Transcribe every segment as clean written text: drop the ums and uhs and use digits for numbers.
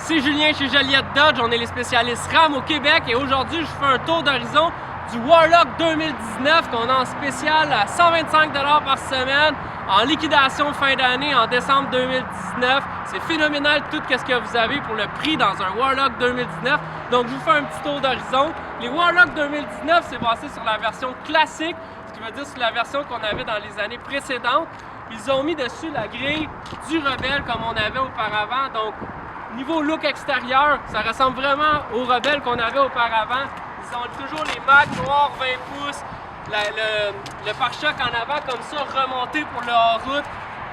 C'est Julien chez Joliette Dodge, on est les spécialistes RAM au Québec et aujourd'hui je fais un tour d'horizon du Warlock 2019 qu'on a en spécial à 125 $ par semaine en liquidation fin d'année en décembre 2019. C'est phénoménal tout ce que vous avez pour le prix dans un Warlock 2019. Donc je vous fais un petit tour d'horizon. Les Warlock 2019 c'est basé sur la version classique, ce qui veut dire sur la version qu'on avait dans les années précédentes. Ils ont mis dessus la grille du Rebelle comme on avait auparavant. Donc niveau look extérieur, ça ressemble vraiment au Rebelle qu'on avait auparavant. Ils ont toujours les mags noirs 20 pouces, le pare-choc en avant comme ça remonté pour le hors-route,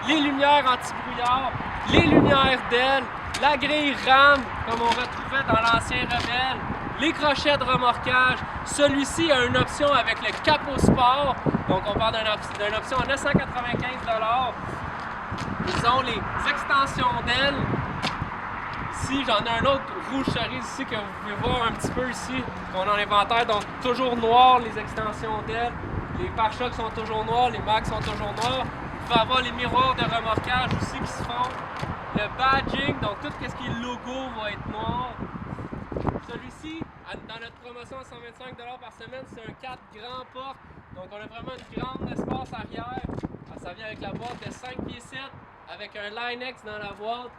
les lumières anti-brouillard, les lumières d'aile, la grille RAM comme on retrouvait dans l'ancien Rebelle, les crochets de remorquage. Celui-ci a une option avec le capot sport, donc on parle d'une option à 995 $. Ils ont les extensions d'aile. Ici, j'en ai un autre rouge cerise ici que vous pouvez voir un petit peu ici, qu'on a en inventaire, donc toujours noir, les extensions d'aile, les pare-chocs sont toujours noirs, les mags sont toujours noirs. Vous pouvez avoir les miroirs de remorquage aussi qui se font, le badging, donc tout ce qui est logo va être noir. Celui-ci, dans notre promotion à 125 $ par semaine, c'est un 4 grand porte, donc on a vraiment une grande espace arrière. Ça vient avec la boîte de 5 pieds 7 avec un Line-X dans la boîte.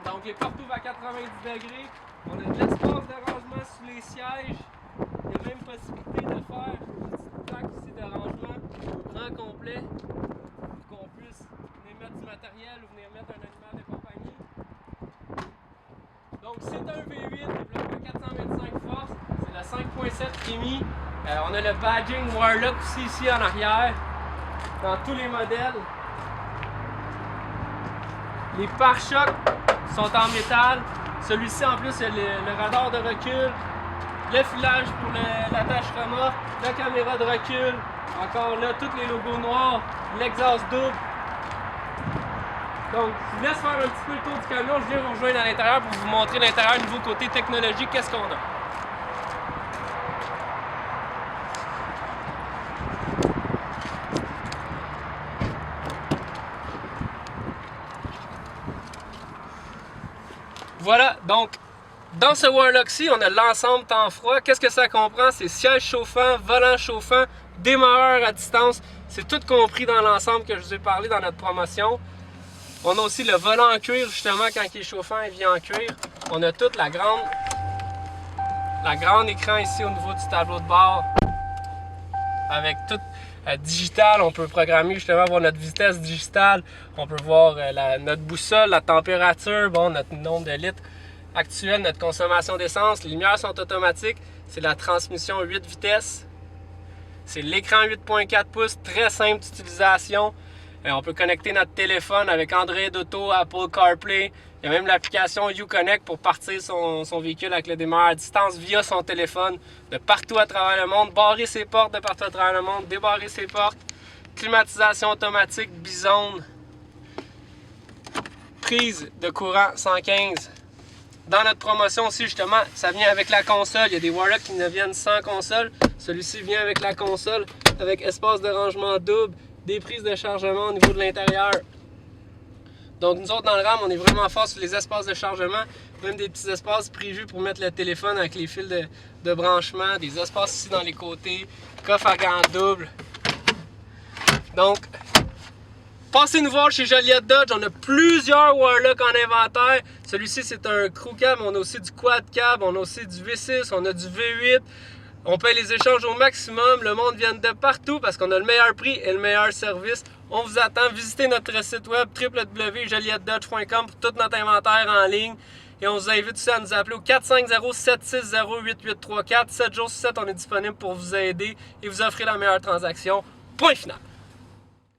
Donc les portes ouvrent à 90 degrés, on a de l'espace de rangement sous les sièges, il y a même possibilité de faire une petite plaque ici de rangement grand complet pour qu'on puisse venir mettre du matériel ou venir mettre un animal de compagnie. Donc c'est un V8 développé 425 forces, c'est le 5.7 EMI, on a le badging Warlock aussi ici en arrière, dans tous les modèles. Les pare-chocs sont en métal. Celui-ci en plus, il y a le radar de recul, le filage pour l'attache remorque, la caméra de recul, encore là, tous les logos noirs, l'exhaust double. Donc, je vous laisse faire un petit peu le tour du camion, je viens vous rejoindre à l'intérieur pour vous montrer l'intérieur niveau côté technologie, qu'est-ce qu'on a. Voilà, donc dans ce Warlock-ci, on a l'ensemble temps froid. Qu'est-ce que ça comprend? C'est siège chauffant, volant chauffant, démarreur à distance. C'est tout compris dans l'ensemble que je vous ai parlé dans notre promotion. On a aussi le volant en cuir, justement, quand il est chauffant, il vient en cuir. On a toute la grande écran ici au niveau du tableau de bord. Avec tout digital, on peut programmer justement voir notre vitesse digitale, on peut voir notre boussole, la température, bon, notre nombre de litres actuel, notre consommation d'essence. Les lumières sont automatiques, c'est la transmission 8 vitesses, c'est l'écran 8.4 pouces, très simple d'utilisation. On peut connecter notre téléphone avec Android Auto, Apple CarPlay. Il y a même l'application Uconnect pour partir son véhicule avec le démarreur à distance via son téléphone de partout à travers le monde. Barrer ses portes de partout à travers le monde, débarrer ses portes. Climatisation automatique, bizone. Prise de courant 115. Dans notre promotion aussi, justement, ça vient avec la console. Il y a des Warlock qui ne viennent sans console. Celui-ci vient avec la console, avec espace de rangement double, des prises de chargement au niveau de l'intérieur. Donc nous autres dans le RAM, on est vraiment fort sur les espaces de chargement, même des petits espaces prévus pour mettre le téléphone avec les fils de branchement, des espaces ici dans les côtés, coffre à gants double. Donc, passez nous voir chez Joliette Dodge, on a plusieurs Warlock en inventaire. Celui-ci c'est un crew cab, on a aussi du quad cab, on a aussi du V6, on a du V8. On paye les échanges au maximum, le monde vient de partout parce qu'on a le meilleur prix et le meilleur service. On vous attend, visitez notre site web www.joliettedodge.com pour tout notre inventaire en ligne. Et on vous invite aussi à nous appeler au 450-760-8834. 7 jours sur 7, on est disponible pour vous aider et vous offrir la meilleure transaction. Point final.